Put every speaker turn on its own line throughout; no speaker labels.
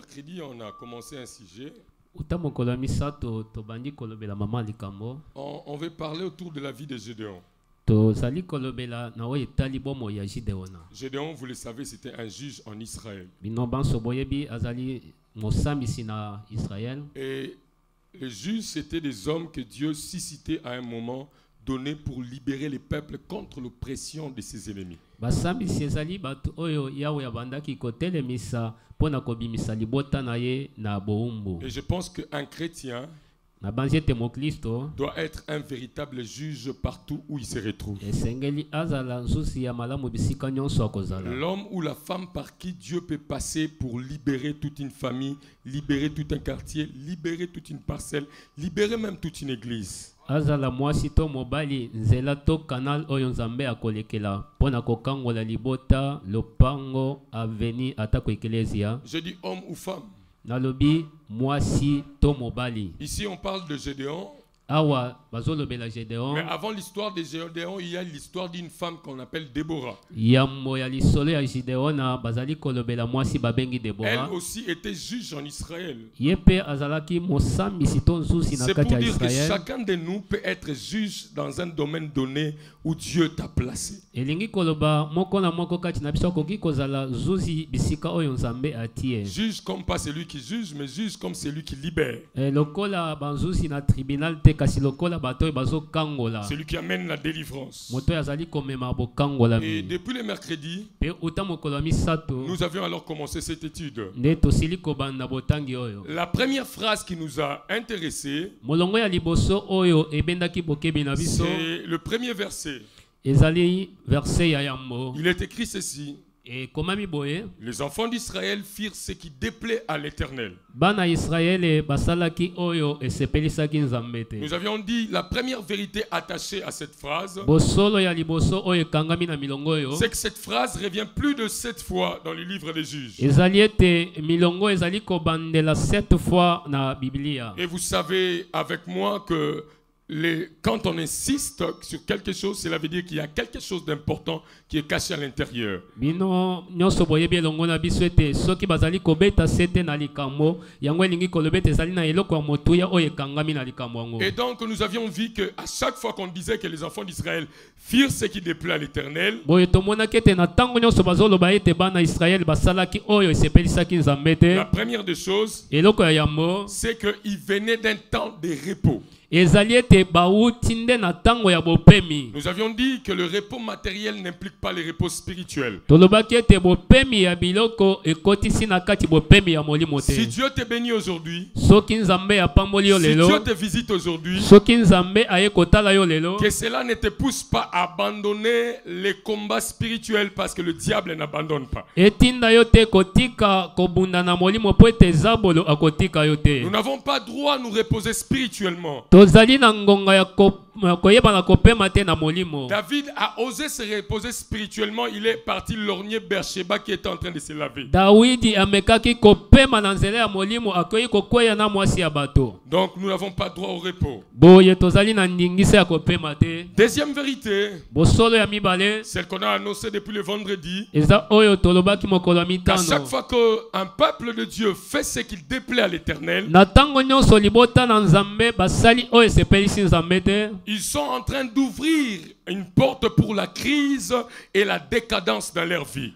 mercredi, on a commencé un sujet. On veut parler autour de la vie de Gédéon. Gédéon, vous le savez, c'était un juge en Israël. Et les juges, c'était des hommes que Dieu suscitait à un moment donné pour libérer les peuples contre l'oppression de ses ennemis. Et je pense qu'un chrétien doit être un véritable juge partout où il se retrouve. L'homme ou la femme par qui Dieu peut passer pour libérer toute une famille, libérer tout un quartier, libérer toute une parcelle, libérer même toute une église. Je dis homme ou femme. Ici on parle de Gédéon. Mais avant l'histoire de Gédéon, il y a l'histoire d'une femme qu'on appelle Déborah. Elle aussi était juge en Israël. C'est pour dire que chacun de nous peut être juge dans un domaine donné où Dieu t'a placé. Juge comme pas celui qui juge, mais juge comme celui qui libère. Celui qui amène la délivrance. Et depuis le mercredi, nous avions alors commencé cette étude. La première phrase qui nous a intéressés, c'est le premier verset. Il est écrit ceci: les enfants d'Israël firent ce qui déplaît à l'Éternel. Nous avions dit la première vérité attachée à cette phrase, c'est que cette phrase revient plus de 7 fois dans le livre des Juges. Et vous savez avec moi que quand on insiste sur quelque chose, cela veut dire qu'il y a quelque chose d'important qui est caché à l'intérieur. Et donc nous avions vu qu'à chaque fois qu'on disait que les enfants d'Israël firent ce qui déplaît à l'Éternel, la première des choses, c'est qu'ils venaient d'un temps de repos. Nous avions dit que le repos matériel n'implique pas le repos spirituel. Si Dieu te bénit aujourd'hui, si Dieu te visite aujourd'hui, que cela ne te pousse pas à abandonner les combats spirituels, parce que le diable n'abandonne pas. Nous n'avons pas droit à nous reposer spirituellement. David a osé se reposer spirituellement. Il est parti lorgner Beersheba qui était en train de se laver. Donc nous n'avons pas droit au repos. Deuxième vérité, celle qu'on a annoncée depuis le vendredi, qu'à chaque fois qu'un peuple de Dieu fait ce qu'il déplaît à l'Éternel, ils sont en train d'ouvrir une porte pour la crise et la décadence dans leur vie.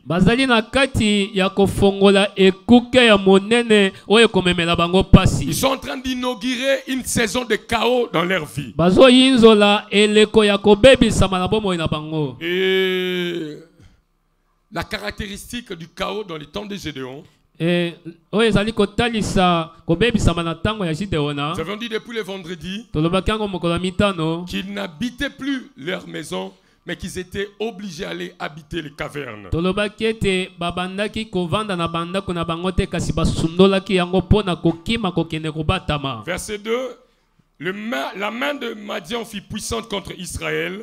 Ils sont en train d'inaugurer une saison de chaos dans leur vie. Et la caractéristique du chaos dans les temps de Gédéon, nous avons dit depuis le vendredi qu'ils n'habitaient plus leur maison, mais qu'ils étaient obligés d'aller habiter les cavernes. Verset 2, la main de Madian fut puissante contre Israël.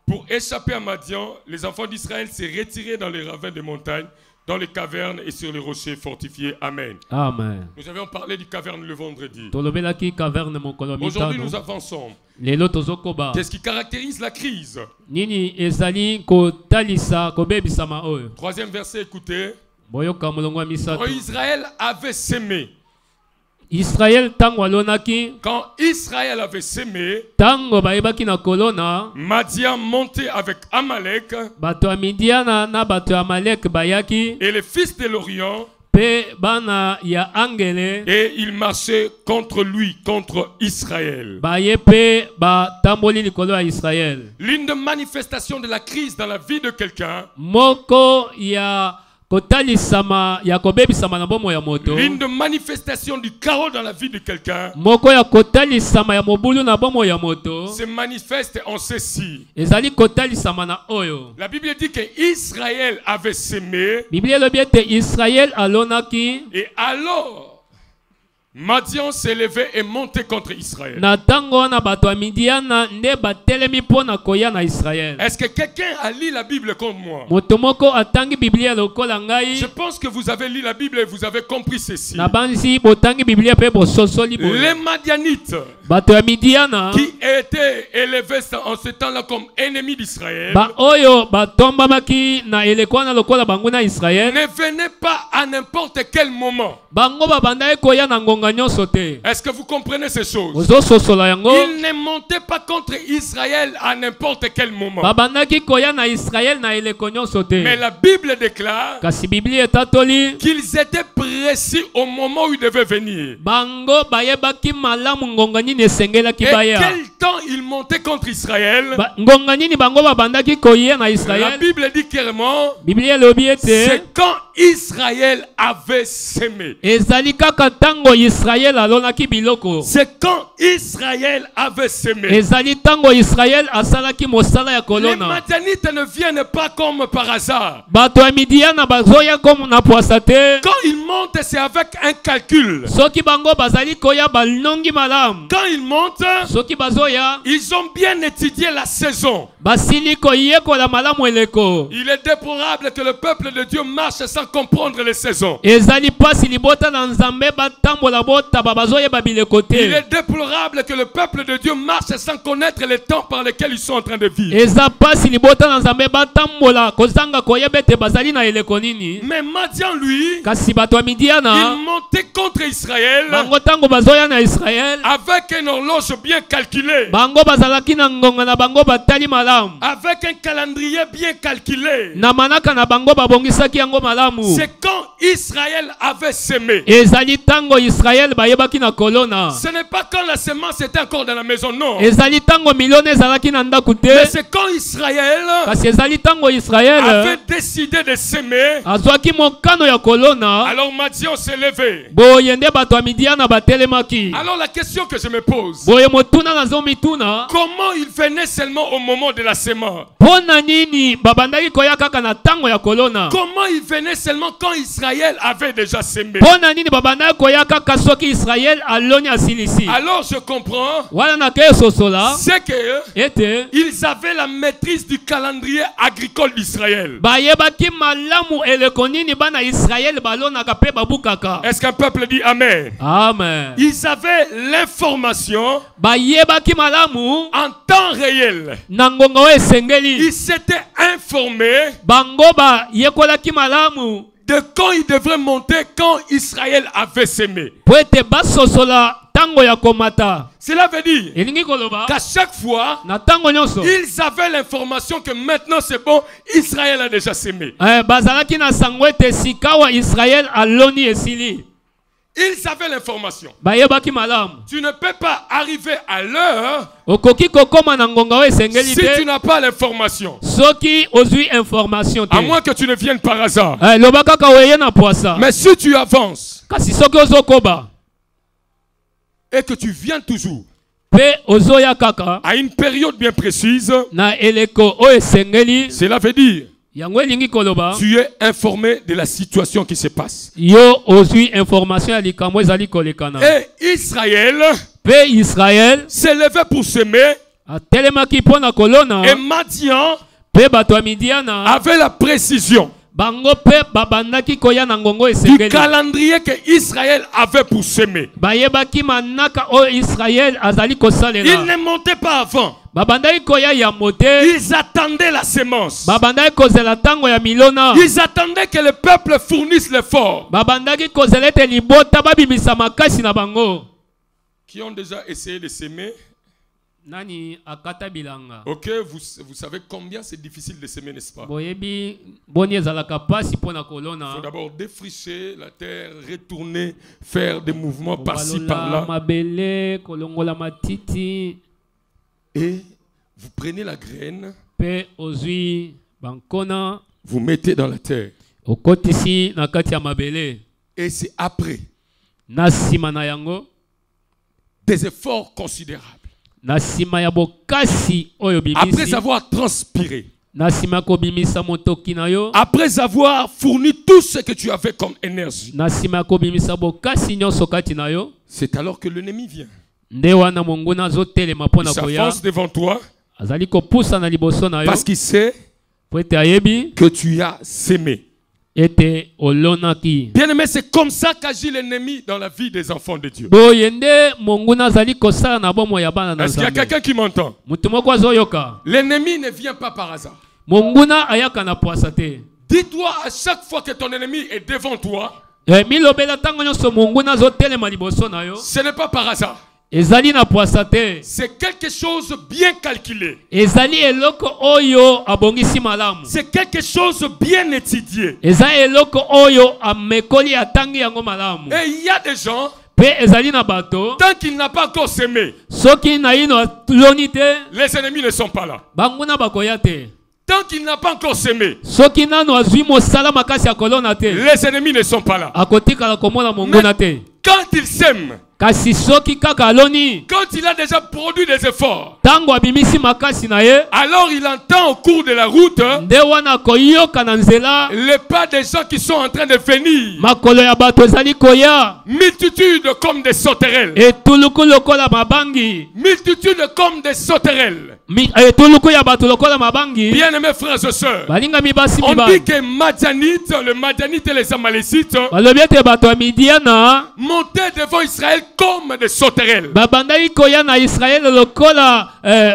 Pour échapper à Madian, les enfants d'Israël s'est retirés dans les ravins des montagnes, dans les cavernes et sur les rochers fortifiés. Amen.
Amen.
Nous avions parlé du caverne le vendredi. Aujourd'hui, nous avançons. Qu'est-ce qui caractérise la crise? Troisième verset, écoutez. Israël avait sémé.
Israël tango alonaki.
Quand Israël avait sémé,
Tango baibaki na kolona.
Madian montait avec Amalek.
Bato ya Midiana na bato ya Amalek bayaki.
Et les fils de l'Orient.
Pe bana ya angele.
Et il marchait contre lui, contre Israël.
Baye pe ba tamboli likolo ya Israël.
L'une des manifestations de la crise dans la vie de quelqu'un.
Moko ya kotali sama ya kobebi sama na bomo ya moto.
L'une des manifestations du chaos dans la vie de quelqu'un.
Moko ya kotali sama ya mobulu na bomo ya moto.
Se manifeste en ceci.
Ezali kotali sama na oyo.
La Bible dit que Israël avait sémé.
Biblia lobi ete Israël alonaki.
Et alors Madian s'est levé et monté contre Israël.
Na tango na bato ya Midiana nde batelemi pona koya na Israël.
Est-ce que quelqu'un a lu la Bible comme moi?
Moto moko atangi Biblia lokola ngai.
Je pense que vous avez lu la Bible et vous avez compris ceci.
Na bansi botangi Biblia pe bososoli boye.
Les Madianites
bato ya Midiana
qui étaient élevés en ce temps-là comme ennemis d'Israël
ba oyo batombamaki na elekwana lokola bango na Israël
ne venaient pas à n'importe quel moment.
Bango babanda koya na ngonga nyonso te.
Est-ce que vous comprenez ces choses?
Ozososola yango.
Ils ne montaient pas contre Israël à n'importe quel moment.
Babandaki koya na Israël na eleko nyonso te.
Mais la Bible déclare
kasi Biblia etatoli
qu'ils étaient précis au moment où ils devaient venir.
Bango bayebaki malamu ngonga nini esengelaki
Et
baya.
quel temps ils montaient contre Israël?
Ngonga nini bango babandaki koya na Israël.
La Bible dit clairement
Biblia lobi ete
c'est quand Israël avait sémé.
ezali kaka tango Israël alonaki biloko.
C'est quand Israël avait sémé.
ezali tango Israël asalaki mosala ya
Les
kolona.
Madianites ne viennent pas comme par hasard.
Bato ya Midiana bazoya comme na poasa te.
Quand ils montent, c'est avec un calcul.
Soki bango bazali koya balongi malam.
Quand ils montent,
Soki bazoya
ils ont bien étudié la saison.
basili koyekola malamu eleko.
Il est déplorable que le peuple de Dieu marche sans comprendre les saisons.
ezali pasi libota na nzambe batambola bota bazoya babileko te.
Il est déplorable que le peuple de Dieu marche sans connaître les temps par lesquels ils sont en train de vivre.
eza pasi libota na nzambe batambola kozanga koyeba ete bazali na eleko nini.
Mais Madian, lui,
kasi bato ya Midiana
il montait contre Israël
bango tango bazoya na Israël
avec une horloge bien calculée,
bango bazalaki na ngonga na bango batali malamu.
avec un calendrier bien calculé.
na manaka na bango babongisaki yango malamu.
C'est quand Israël avait sémé.
ezali tango Israël bayebaki na kolona.
Ce n'est pas quand la semence était encore dans la maison, non.
ezali tango milione ezalaki na ndaku te.
Mais c'est quand Israël
kasi ezali tango Israël
avait décidé de s'aimer.
azwaki mokano ya kolona.
Alors Madian s'est levé.
boye nde bato ya Midiana batelemaki.
Alors la question que je me pose,
boye motuna nazo mituna.
comment il venait seulement au moment de la semence?
Pona nini babandaki koya kaka na tango ya kolona.
Comment il venait seulement quand Israël avait déjà sémé?
Pona nini babandaki koya kaka soki Israël aloni asilisi.
Alors je comprends,
wana na ke sosola
c'est que
ete
ils avaient la maîtrise du calendrier agricole d'Israël.
bayebaki malamu eleko nini bana Israël balonaka pe babukaka.
Est-ce qu'un peuple dit Amen?
Amen.
Ils avaient l'information
bayebaki malamu
en temps réel.
na ngonga oyo esengeli.
Ils s'étaient informés
bango bayekolaki malamu
de quand ils devraient monter quand Israël avait sémé.
po ete basosola tango ya komata.
Cela veut dire
elingi koloba
qu'à chaque fois,
na tango nyonso
ils avaient l'information que maintenant c'est bon, Israël a déjà sémé.
bazalaki na sango ete sikawa Israël aloni esili.
Ils avaient l'information.
bayebaki malamu.
Tu ne peux pas arriver à l'heure
okoki kokoma na ngonga oyo esengeli
si tu
te
n'as pas l'information.
soki ozwi information te.
À moins que tu ne viennes par hasard.
loba kaka weye na poasa.
Mais si tu avances
kasi soki ozokoba
et que tu viens toujours
pe ozoya kaka
à une période bien précise,
na eleko oyo esengeli,
cela veut dire
yango elingi koloba
tu es informé de la situation qui se passe.
yo ozwi information ya likambo ezali kolekana.
Et Israël
pe Israël
s'est levé pour s'aimer
atelemaki mpo na kolona.
et Madian
pe bato ya Midiana
avait la précision
bango pe babandaki koya na ngongo
du
esengeli.
calendrier que Israël avait pour s'aimer.
bayebaki manaka oyo Israël azali kosalela.
Il ne montait pas avant.
babandaki koya yambo te.
Ils attendaient la sémence.
Babandaki kozela tango ya milona.
Ils attendaient que le peuple fournisse l'effort.
Babandaki kozela ete libota babimisa makasi na bango.
Qui ont déjà essayé de s'aimer?
Nani akata bilanga.
Ok, vous savez combien c'est difficile de s'aimer, n'est-ce pas?
Boyebi boni ezalaka pasi pona kolona.
Il faut d'abord défricher la terre, retourner, faire des mouvements par-ci, par-là.
Mabele, kolongola matiti.
Et vous prenez la graine,
Pe ozui bankona.
vous mettez dans la terre.
Okotisi na kati ya mabele.
Et c'est après
Na sima na yango.
des efforts considérables.
Na sima ya bokasi oyo bimisi.
Après avoir transpiré.
Na sima ko bimisa motoki na yo.
Après avoir fourni tout ce que tu avais comme énergie.
Na sima ko bimisa bokasi nyonso kati na yo.
C'est alors que l'ennemi vient.
Nde wana monguna azotelema pona
Il
koya.
s'avance devant toi.
Azali kopusa na liboso na yo.
Parce qu'il sait
Po ete ayebi
que tu as sémé.
ete olonaki.
Bien-aimé, c'est comme ça qu'agit l'ennemi dans la vie des enfants de Dieu.
Boyende monguna azali kosala na bomo ya bana na
Est-ce qu'il y a
Nzambe.
quelqu'un qui m'entend?
Mutu moko azoyoka.
L'ennemi ne vient pas par hasard.
Monguna ayaka na poasa te.
Dis-toi à chaque fois que ton ennemi est devant toi,
Milobela tango nyonso monguna azotelema liboso na yo.
ce n'est pas par hasard.
Ezali na poasa te.
C'est quelque chose bien calculé.
Ezali eloko oyo abongisi malamu.
C'est quelque chose bien étudié.
Eza eloko oyo amekoli atangi yango malamu.
Et il y a des gens,
Pe ezali na bato.
tant qu'il n'a pas encore sémé,
Soki na ino loni te.
les ennemis ne sont pas là.
Banguna bakoya te.
Tant qu'il n'a pas encore sémé,
Soki nano azwi mosala makasi ya kolona te.
les ennemis ne sont pas là.
Akotikala komona monguna te.
Quand il sème,
Kasi soki kaka aloni.
quand il a déjà produit des efforts,
Tango abimisi makasi na ye.
alors il entend au cours de la route
Nde wana koyoka na nzela.
les pas des gens qui sont en train de venir.
Makolo ya bato ezali koya.
Multitude comme des sauterelles.
Etuluku lokola mabangi.
Multitude comme des sauterelles.
Etuluku ya bato lokola mabangi.
Bien-aimés frères et sœurs,
Balinga mibasi
on
mibali.
dit que le Madianite et les Amalécites
Balobi ete bato ya Midiana
montaient devant Israël comme des sauterelles.
babandaki koya na Israël lokola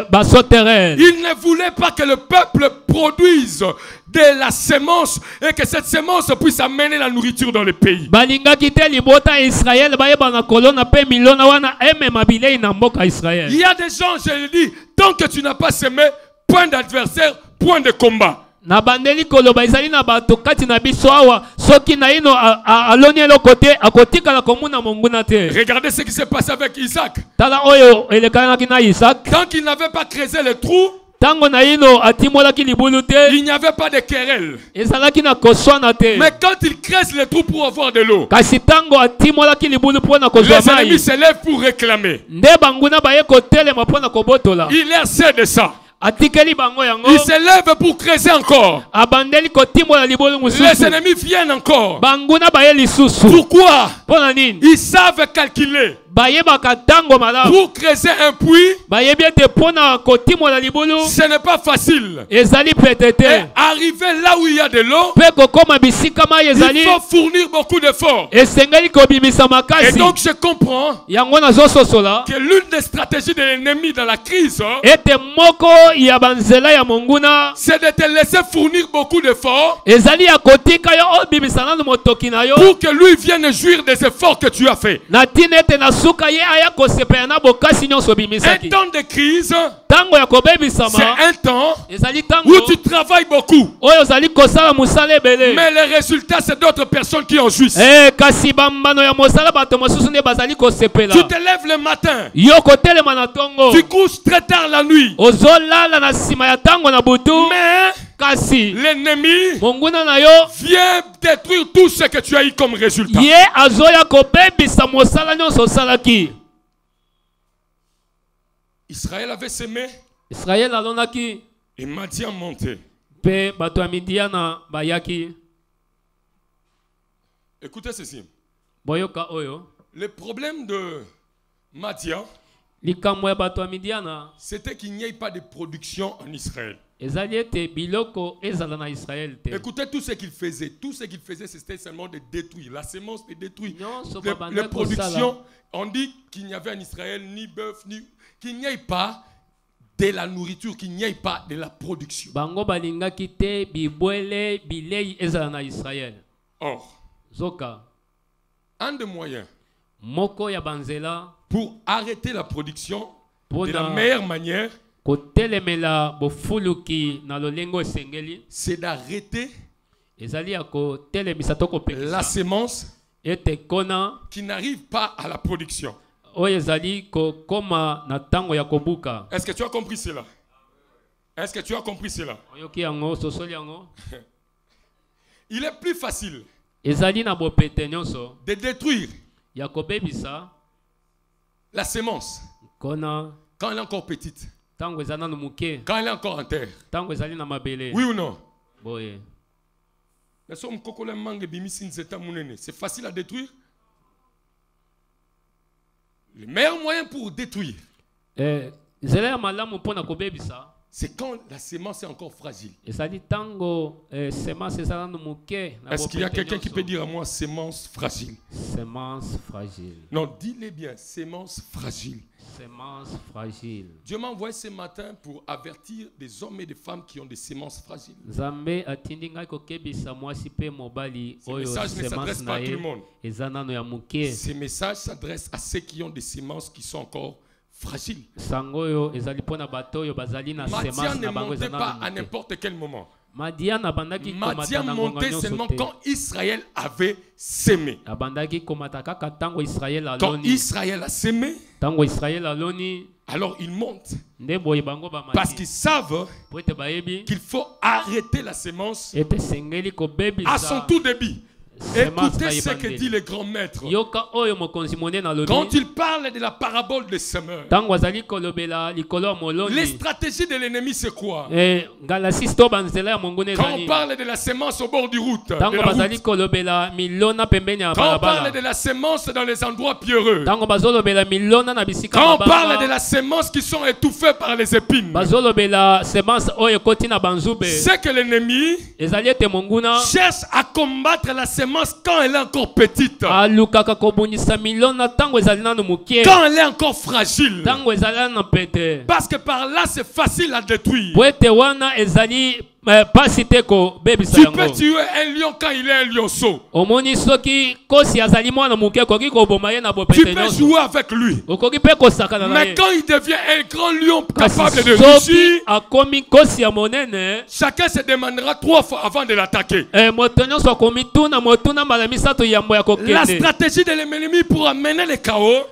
basoterel.
Ils ne voulaient pas que le peuple produise de la sémence et que cette sémence puisse amener la nourriture dans le pays.
Balingaki te libota Israël bayeba na kolona pe milona wana emema bilei na mboka Israël.
Il y a des gens, je le dis, tant que tu n'as pas semé, point d'adversaire, point de combat.
Na bandeli koloba ezali na bato kati na biso awa soki na ino aloni eloko te akotikala komuna monguna te.
Regardez ce qui s'est passé avec Isaac.
Tala oyo elekanaki na Isaac.
Tant qu'il n'avait pas creusé le trou,
Tango na ino atimolaki libulu te.
il n'y avait pas de querelle.
Ezalaki na koswana te.
Mais quand il creuse le trou pour avoir de l'eau,
Kasi tango atimolaki libulu pona kozwa
les ennemis
mai.
se lèvent pour réclamer.
Nde banguna baye kotelema pona kobotola.
Il est sait de ça.
Atikeli bango yango.
Il se lève pour creuser encore.
Abandeli kotimola libulu
Les
mususu.
ennemis viennent encore.
Banguna baye lisusu.
Pourquoi?
Pona nini?
Ils savent calculer.
Bayebaka tango malamu.
Pour creuser un puits,
Bayebi ete pona kotimola libulu.
ce n'est pas facile.
Ezali
Et
petete.
arriver là où il y a de l'eau,
Pe kokoma bisika mai
il
ezali.
faut fournir beaucoup d'efforts.
Esengeli kobimisa
Et
makasi.
donc je comprends
Yango nazososola.
que l'une des stratégies de l'ennemi dans la crise,
Ete moko ya banzela ya monguna.
c'est de te laisser fournir beaucoup d'efforts
Ezali ya kotika yo obimisa nanu motoki na yo.
pour que lui vienne jouir des efforts que tu as fait.
Na tina ete na suka ye aya kosepela na bokasi nyonso
Un
bimisaki.
temps de crise,
Tango ya
c'est
kobebisama.
un temps
Ezali tango.
où tu travailles beaucoup.
Oyo zali kosala musala ebele.
Mais les résultats, c'est d'autres personnes qui en jouissent.
Kasi bambano ya mosala bato mosusu nde bazali kosepela.
Tu te lèves le matin,
Yo kotelema na tongo.
tu couches très tard la nuit.
Ozolala na sima ya tango na butu.
Mais
Kasi
l'ennemi
monguna na yo
vient détruire tout ce que tu as eu comme résultat.
ye azoya kobebisa mosala nyonso osalaki.
Israël avait semé
Israel alonaki
et Madian montait.
pe bato ya Midiana bayaki.
Écoutez ceci.
Boyoka oyo.
Le problème de Madian,
Likambo ya bato ya Midiana
c'était qu'il n'y ait pas de production en Israël.
ezali ete biloko ezala na Israel te.
Écoutez tout ce qu'il faisait. Tout ce qu'il faisait, c'était seulement de détruire. La sémence de détruire.
Nyonso
Les
babanda
productions,
kosala.
on dit qu'il n'y avait en Israël ni bœuf, ni... qu'il n'y ait pas de la nourriture, qu'il n'y ait pas de la production.
Bango balingaki te bibwele bilei ezala na Israël.
Or,
Zoka.
un des moyens
Moko ya banzela
pour arrêter la production
Pour
de la
na-
meilleure manière,
kotelemela bofuluki na lolengo esengeli
c'est d'arrêter
ezali ya kotelemisa to
la
kopekisa
sémence
ete kona
qui n'arrive pas à la production.
oyo ezali kokoma na ntango ya kobuka.
Est-ce que tu as compris cela? Est-ce que tu as compris cela?
Oyoki yango sosoli yango
Il est plus facile
ezali na bopete nyonso
de détruire
ya kobebisa
la sémence
kona
quand elle est encore petite,
ntango ezali nanu moke
quand elle est encore en terre.
ntango ezali na mabele
Oui ou non?
boye.
C'est facile à détruire. Le meilleur moyen pour détruire,
nzela ya malamu mpona kobebisa
c'est quand la sémence est encore fragile.
ezali ntango semence ezala nanu moke na
Est-ce qu'il y a
bopete
quelqu'un qui
nyonso.
peut dire à moi sémence fragile?
Semence fragile.
Non, dis-le bien, sémence fragile.
Semence fragile.
Dieu m'a envoyé ce matin pour avertir des hommes et des femmes qui ont des sémences fragiles.
Nzambe atindi ngai kokebisa mwasi pe mobali
Ce
oyo
message ne
semence
s'adresse pas
na
à tout le
ye
monde.
eza nano ya moke.
Ces messages s'adressent à ceux qui ont des sémences qui sont encore fragiles.
Sango oyo ezali mpona bato oyo bazali na
Madian
semence
ne
na bango
montait
eza
pas
nano
à
moke.
n'importe quel moment.
Madian abandaki komata
Madian
na ngonga
montait
nyonso
seulement
te.
quand Israël avait sémé.
Abandaki komata kaka ntango Israël
Quand
aloni.
Israël a sémé,
Ntango Israël aloni
alors ils montent.
nde boye bango
Parce
bamati.
qu'ils savent
Po ete bayebi
qu'il faut arrêter la sémence
ete sengeli kobebisa
à son tout débit.
semence na
Écoutez ce que
ebandeli.
dit le grand maître.
Yoka oyo mokonzi monene alobi.
Quand il parle de la parabole des semeurs,
Ntango azali kolobela likolo ya moloni.
les stratégies de l'ennemi, c'est quoi?
Ngalasi to banzela ya monguna
Quand on
ezali.
parle de la sémence au bord du route, de
Ntango
la
bazali
route.
kolobela milona pembeni ya
Quand on parle de
balabala.
la sémence dans les endroits pierreux,
Ntango bazolobela milona na bisika
quand on parle de
mabanga.
la sémence qui sont étouffées par les épines,
Bazolobela semence oyo ekoti na banzube.
c'est que l'ennemi
Ezali ete monguna
cherche à combattre la sémence quand elle est encore petite,
alukaka kobundisa milona ntango ezali nanu moke.
quand elle est encore fragile.
Ntango ezali nanu pete.
Parce que par là, c'est facile à détruire.
Po ete wana ezali pasi te kobebisa
Tu peux
yango.
tuer un lion quand il est un lionceau.
Omoni soki kosi azali mwana moke okoki koboma ye na
Tu
bopete
peux
nyonso.
jouer avec lui.
Okoki mpe kosakana na
Mais
ye.
quand il devient un grand lion
Kasi
capable de
soki
rugir,
akomi kosi ya monene,
chacun se demandera 3 fois avant de l'attaquer.
moto nyonso akomi tuna motuna mbala misato yambo ya
La
kokende.
stratégie de l'ennemi pour amener le chaos,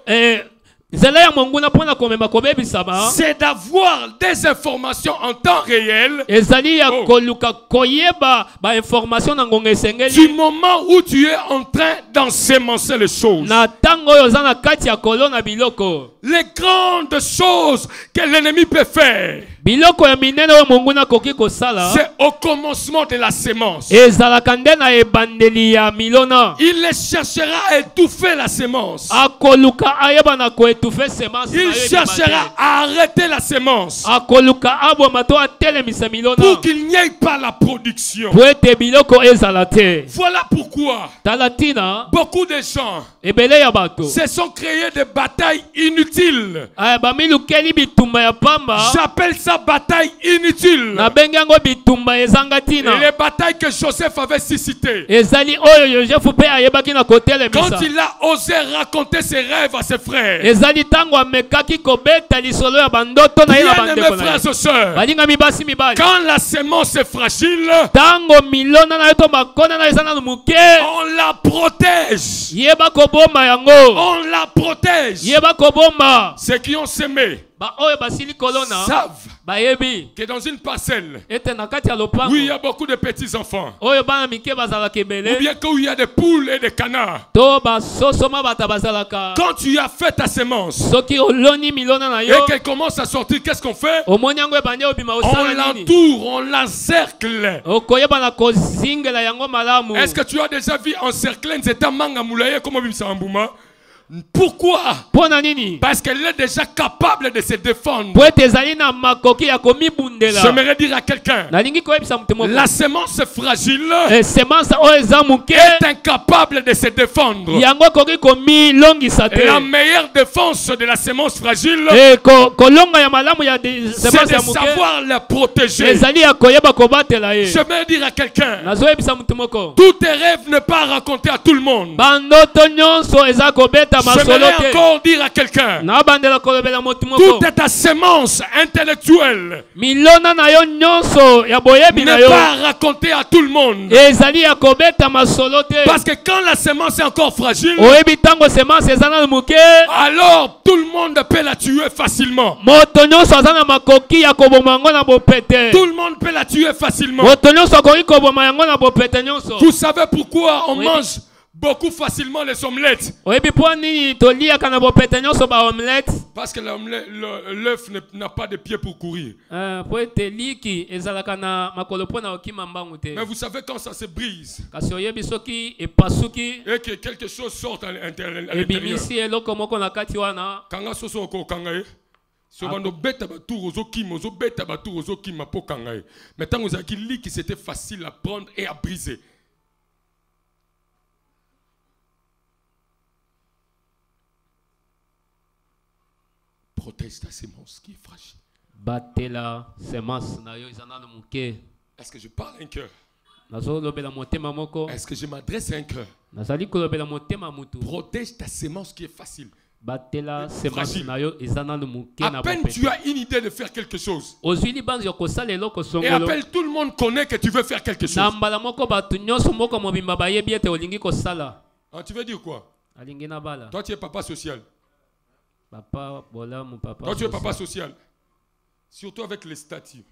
nzela ya monguna mpona komema kobebisama
c'est d'avoir des informations en temps réel
ezali ya
Oh.
koluka koyeba bainformation na ngonga
du
esengeli
moment où tu es en train d'ensemencer les choses.
na ntango oyo oza na kati ya kolona biloko.
Les grandes choses que l'ennemi peut faire,
Biloko ya minene oyo monguna akoki kosala
c'est au commencement de la sémence.
ezalaka nde na ebandeli ya milona.
Il cherchera à étouffer la sémence.
Akoluka ayeba na koetufe semence na
Il
yo ebima
cherchera
te.
à arrêter la sémence
Akoluka aboma to atelemisa milona
pour qu'il n'y ait pas la production.
po ete biloko ezala te.
Voilà pourquoi
Tala ntina
beaucoup de gens
ebele ya bato
se sont créés des batailles inutiles.
bamilukeli bitumba ya pamba
J'appelle ça bataille inutile.
nabengi yango bitumba ezanga
Et
ntina.
les batailles que Joseph avait suscitées.
Ezali oyo Yosefu mpe ayebaki na
Quand
kotelemisa.
il a osé raconter ses rêves à ses frères.
Ezali ntango amekaki kobeta lisolo ya bandoto na ye na
Bien-aimés
bandeko na ye.
frères et sœurs,
Balingami basi mibali.
quand la sémence est fragile,
Ntango milona na yo to makona na yo eza nanu moke,
on la protège.
yeba kobomba yango.
On la protège.
Yeba kobomba.
Ceux qui ont sémé
Ba oyo basili kolona
savent
bayebi
que dans une parcelle
ete na kati ya lopango
où il y a beaucoup de petits-enfants,
oyo bana mike bazalaka
ou
ebele
bien où il y a des poules et des canards,
to basosoma bata bazalaka.
quand tu as fait ta sémence
Soki oloni milona na
et
yo
qu'elle commence à sortir, qu'est-ce qu'on fait?
omoni yango ebandi obima
On
osala nini?
l'entoure, on l'encercle.
Okoyeba na kozingela yango malamu.
Est-ce que tu as déjà vu encercler Nzeta Manga Moulaye comme Bimsa Ambouma? Pourquoi?
Pona nini?
Parce qu'elle est déjà capable de se défendre.
Po ete ezali na makoki ya komibundela.
J'aimerais dire à quelqu'un,
Nalingi koyebisa mutu moko.
la semence fragile
Semence oyo eza muke
est incapable de se défendre.
yango koki komilongisa te.
La meilleure défense de la semence fragile,
Kolonga ya malamu ya
c'est
semence
de
ya muke
savoir la protéger.
ezali ya koyeba kobatela ye.
J'aimerais dire à quelqu'un,
Nazoyebisa mutu moko.
tous tes rêves ne pas raconter à tout le monde.
Bandoto nyonso eza kobeta masolo
J'aimerais
te.
encore dire à quelqu'un,
Na bandela kolobela mutu moko.
toute ta semence intellectuelle
Milona na yo nyonso ya boyebi na
ne
yo
pas raconter à tout le monde.
ezali ya kobeta masolo te.
Parce que quand la semence est encore fragile,
Oyebi tango semence eza na muke
alors tout le monde peut la tuer facilement.
moto nyonso aza na makoki ya koboma yango na bopete.
Tout le monde peut la tuer facilement.
Moto nyonso akoki koboma yango na bopete nyonso.
Vous savez pourquoi on
Oui.
mange beaucoup facilement les omelettes?
Oyebi mpo nini toliaka na bopete nyonso ba omelette?
Parce que l'œuf n'a pas de pieds pour courir.
Po ete liki ezalaka na makolo mpo na okima mbangu te.
Mais vous savez quand ça se brise
Kasi oyebi soki epasuki
et que quelque chose sort à l'intérieur.
ebimisi eloko moko na kati wana.
Kanga soso oko kanga sobando beta batour ozo kim ozo beta batour ozo kim po kanga. Mais tant vous avez dit que c'était facile à prendre et à briser. Protège ta semence qui est fragile.
Batela semence na yo ezana na muke.
Est-ce que je parle à un cœur?
Nazolobela motema moko.
Est-ce que je m'adresse à un cœur?
Nazali kolobela motema mutu.
Protège ta semence qui est facile.
Batela semence na yo ezana na muke na
À peine
bopete.
tu as une idée de faire quelque chose.
Ozwili banzi okosala eloko
Et
songolo.
appelle tout le monde connaît que tu veux faire quelque chose.
Na mbala moko batu nyonso moko mobimba bayebi ete olingi kosala.
Ah, tu veux dire quoi?
Alingi na bala.
Toi tu es papa social.
Papa bola mon papa.
Toi tu es papa social. Surtout avec les statuts.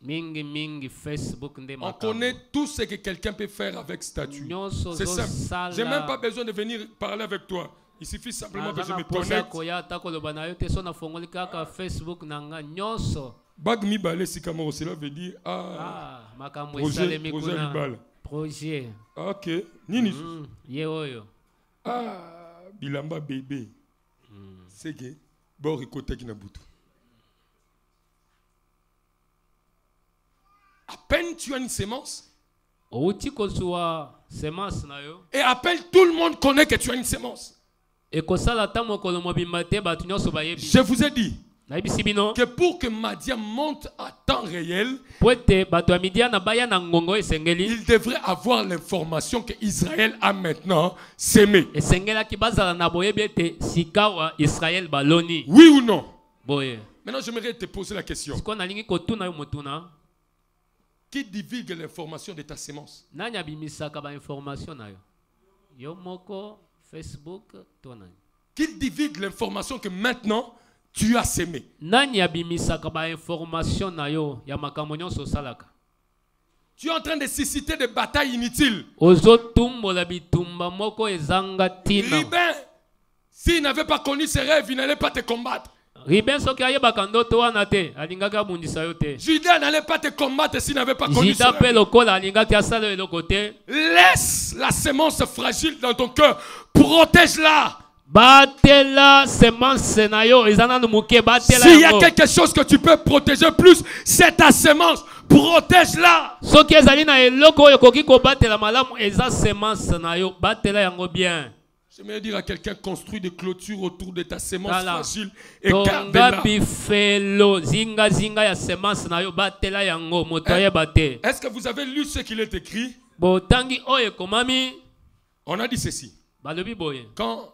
Mingi Facebook nde
On
makambo.
connaît tout ce que quelqu'un peut faire avec statut.
Nyonso
C'est
zo
simple.
sala.
J'ai même pas besoin de venir parler avec toi. Il suffit simplement que je me connecte.
koya ta koloba na yo te so na fongoli kaka Facebook na nga nyonso.
Bag mi balé si kamoro, cela veut dire
Makambo
projet,
esalemi
projet
kuna.
libala.
Projet.
Ok. Nini?
Ye oyo.
Bilamba bébé. C'est que bon rikote ki na butu. À peine tu as une semence.
Outi kozwa semence na yo.
Et à peine tout le monde connaît que tu as une semence.
Ekosala ta mokolo mobimba te batu nyonso bayebi.
Je vous ai dit
Nayebisi bino.
que pour que Madian monte à temps réel,
Po ete bato ya Midia na baya na ngongo esengeli.
il devrait avoir l'information que Israël a maintenant sémé.
Esengelaki bazala na boyebi ete sika wa Israël baloni.
Oui ou non?
Boye.
Maintenant, j'aimerais te poser la question.
Siko nalingi kotuna yo motuna.
Qui divulgue l'information de ta sémence?
Nani abimisaka ba information na yo? Yo moko Facebook to nani?
Qui divulgue l'information que maintenant tu as sémé?
Nani abimisaka ba information na yo ya makambo nyonso salaka?
Tu es en train de susciter des batailles inutiles.
Ozo tumbola bitumba moko ezanga tina.
Ribin, s'il n'avait pas connu ses rêves, il n'allait pas te combattre.
Ribin soki ayebaka ndoto wana te alingaka abundisa yo te.
Judas n'allait pas te combattre s'il n'avait pas connu ses
Juda pe
rêves.
lokola alingaki asala eloko te.
Laisse la semence fragile dans ton cœur. Protège-la.
Batela semence na yo ezana no muke batela
S'il y a
yango.
quelque chose que tu peux protéger plus, c'est ta semence. Protège-la.
Soki ezali na eloko oyo koki ko batela malamu eza semence na yo batela yango bien.
J'aimerais dire à quelqu'un, construis des clôtures autour de ta semence
Voilà.
fragile et
Tonga
garde-la.
bifelo zinga zinga ya semence na yo batela yango moto ayeba te.
Est-ce que vous avez lu ce qu'il est écrit?
Botangi oyo komami
On a dit ceci.
balobi boye.
Quand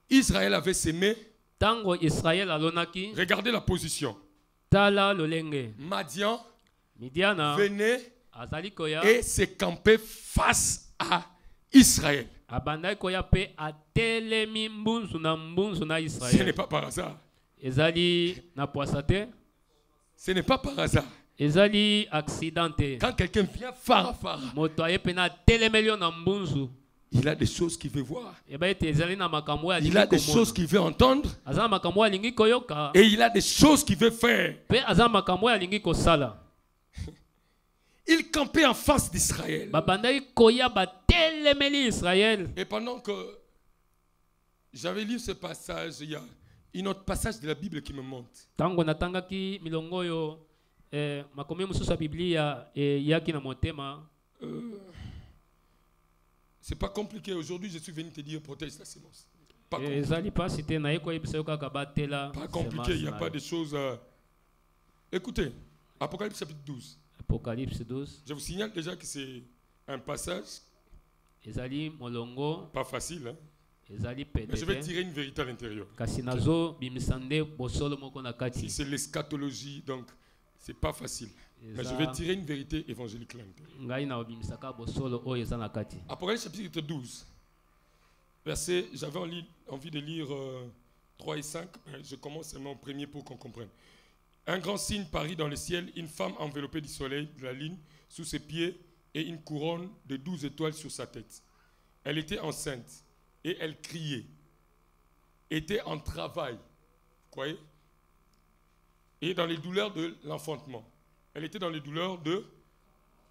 Israël avait sémé,
Tango Israël alonaki
regardez la position.
tala lolenge.
Madian
Midiana
venait
azali koya
et se campait face à Israël.
abandai koya pe atelemi mbunzu na
Ce
Israël.
n'est pas par hasard.
Ezali na poisate.
Ce n'est pas par hasard.
Ezali accidenté.
Quand quelqu'un vient fara,
Moto aye pena telemelio na mbunzu.
il a des choses qu'il veut voir.
Eba ete ezali na makambo ya
Il a des choses qu'il veut entendre.
Azana makambo ya lingi koyoka.
Et il a des choses qu'il veut faire.
Pe azana makambo ya lingi kosala.
Il campait en face d'Israël.
Babandai koya ba telemeli Israël.
Et pendant que j'avais lu ce passage, il y a un autre passage de la Bible qui me monte.
Tango natangaki milongo oyo makomi mususu ya Biblia yaki na motema.
C'est pas compliqué. Aujourd'hui, je suis venu te dire protège la sémence. Pas compliqué, il n'y a pas de choses. Écoutez, Apocalypse chapitre 12.
Apocalypse 12.
Je vous signale déjà que c'est un passage pas facile. Hein? Mais je vais tirer une vérité à l'intérieur. Si c'est l'eschatologie, donc c'est pas facile. Mais je vais tirer une vérité évangélique là. Apocalypse chapitre 12. Verset, j'avais envie de lire 3 et 5. Je commence seulement au premier pour qu'on comprenne. Un grand signe parut dans le ciel, une femme enveloppée du soleil, de la lune, sous ses pieds, et une couronne de 12 étoiles sur sa tête. Elle était enceinte, et elle criait, était en travail, vous croyez? Et dans les douleurs de l'enfantement. Elle était dans les douleurs de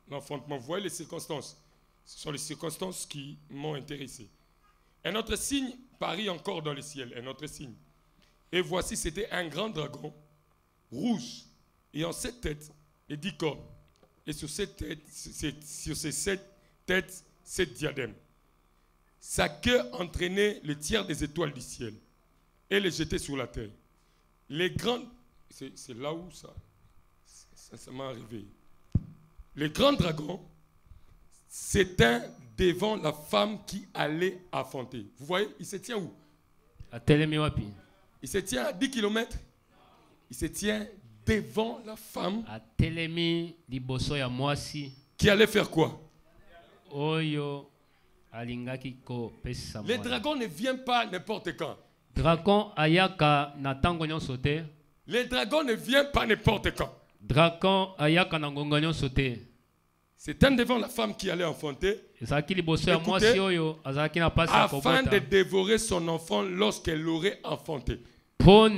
l'enfantement. Vous voyez les circonstances? Ce sont les circonstances qui m'ont intéressé. Un autre signe parut encore dans le ciel, un autre signe. Et voici, c'était un grand dragon, rouge, ayant 7 têtes et 10 cornes. Et sur ces 7 têtes, 7 diadèmes. Sa queue entraînait le tiers des étoiles du ciel et les jetait sur la terre. Les grandes... C'est là où ça m'est arrivé. Le grand dragon s'éteint devant la femme qui allait affronter. Vous voyez, il se tient où? Il se tient à 10 km. Il se tient devant la femme qui allait faire quoi? Le dragon ne vient pas n'importe quand. Le dragon ne vient pas n'importe quand. C'est un devant la femme qui allait enfanter. Écoutez, afin de dévorer son enfant lorsqu'elle l'aurait enfanté. Afin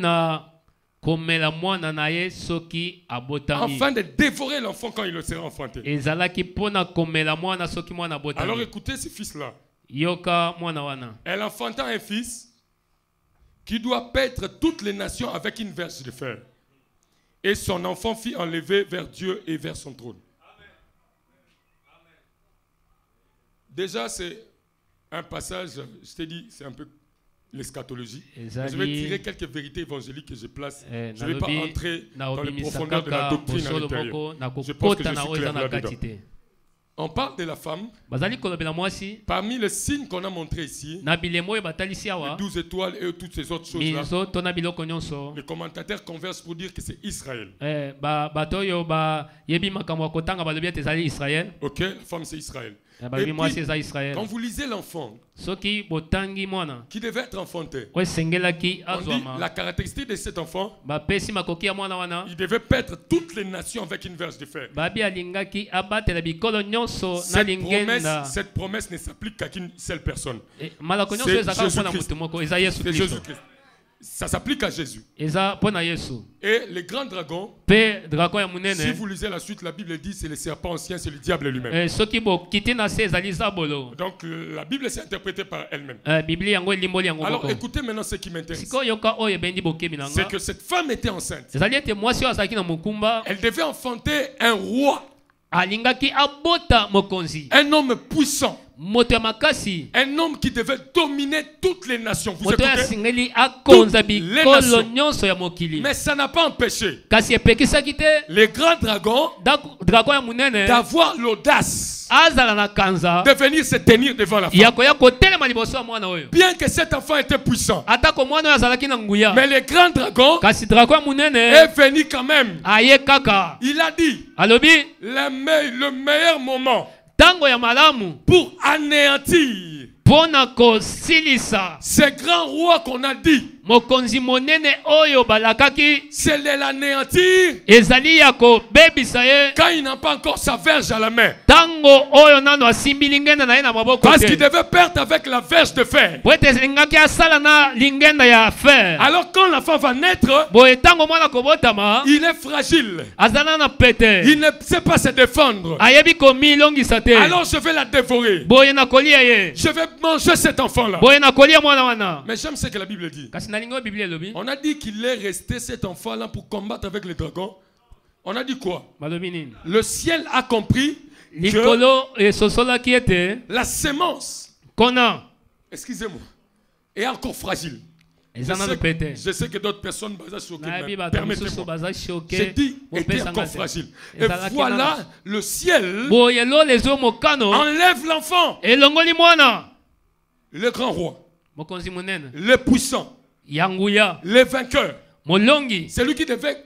de dévorer l'enfant quand il le sera enfanté. Alors écoutez ce fils-là. Elle enfanta un fils qui doit paître toutes les nations avec une verge de fer. Et son enfant fut enlevé vers Dieu et vers son trône. Déjà, c'est un passage, je t'ai dit, c'est un peu l'eschatologie. Je vais tirer quelques vérités évangéliques que je place. Je ne vais pas entrer dans les profondeurs de la doctrine à l'intérieur. Je pense que je suis clair là-dedans. On parle de la femme. Parmi les signes qu'on a montrés ici, les 12 étoiles et toutes ces autres choses-là, les commentateurs conversent pour dire que c'est Israël. Ok, la femme c'est Israël. Et puis, quand vous lisez l'enfant qui devait être enfanté, on dit la caractéristique de cet enfant, il devait paître toutes les nations avec une verge de fer. Cette promesse ne s'applique qu'à une seule personne. C'est Jésus-Christ. Ça s'applique à Jésus. Et le grand dragon, si vous lisez la suite, la Bible dit c'est le serpent ancien, c'est le diable lui-même. Donc la Bible s'est interprétée par elle-même. Alors écoutez maintenant ce qui m'intéresse. C'est que cette femme était enceinte. Elle devait enfanter un roi. Un homme puissant. Un homme qui devait dominer toutes les nations. Vous écoutez? Toutes les nations. Mais ça n'a pas empêché les grands dragons d'avoir l'audace de venir se tenir devant la femme. Bien que cet enfant était puissant, mais le grand dragon est venu quand même. Il a dit le meilleur moment pour anéantir ce grand roi qu'on a dit
mokonzi monene oyo balakaki
c'est de l'anéantir
ezali ya kobebisa ye
quand il n'a pas encore sa verge à la main.
tango oyo nano asimbi lingenda na ye na maboko
Parce qu'il
te
devait perdre avec la verge de fer.
po ete elingaki asala na lingenda ya fer.
Alors quand l'enfant va naître,
boye tango mwana kobotama
il est fragile.
azala na pete
Il ne sait pas se défendre.
ayebi komilongisa te
Alors je vais la dévorer.
boye na kolia ye
Je vais manger cet enfant-là.
boye na kolia mwana wana.
Mais j'aime ce que la Bible dit.
Kasi na lingo biblia elobi
On a dit qu'il est resté cet enfant-là pour combattre avec les dragons. On a dit quoi?
balobi nini
Le ciel a compris que
likolo esosolaki ete
la sémence,
kona
excusez-moi, est encore fragile.
eza nano pete
Je sais que d'autres personnes basent sur
nayebi bato mosusu
permettez-moi.
baza
J'ai
choke
dit était
bopesanga
encore
te.
fragile. Et
Ezalaki
voilà,
nano.
le ciel
boye lo lezo mokano
enlève l'enfant,
elongoli mwana
le grand roi,
mokonzi monene
le puissant,
yanguya
le vainqueur.
molongi
C'est lui qui devait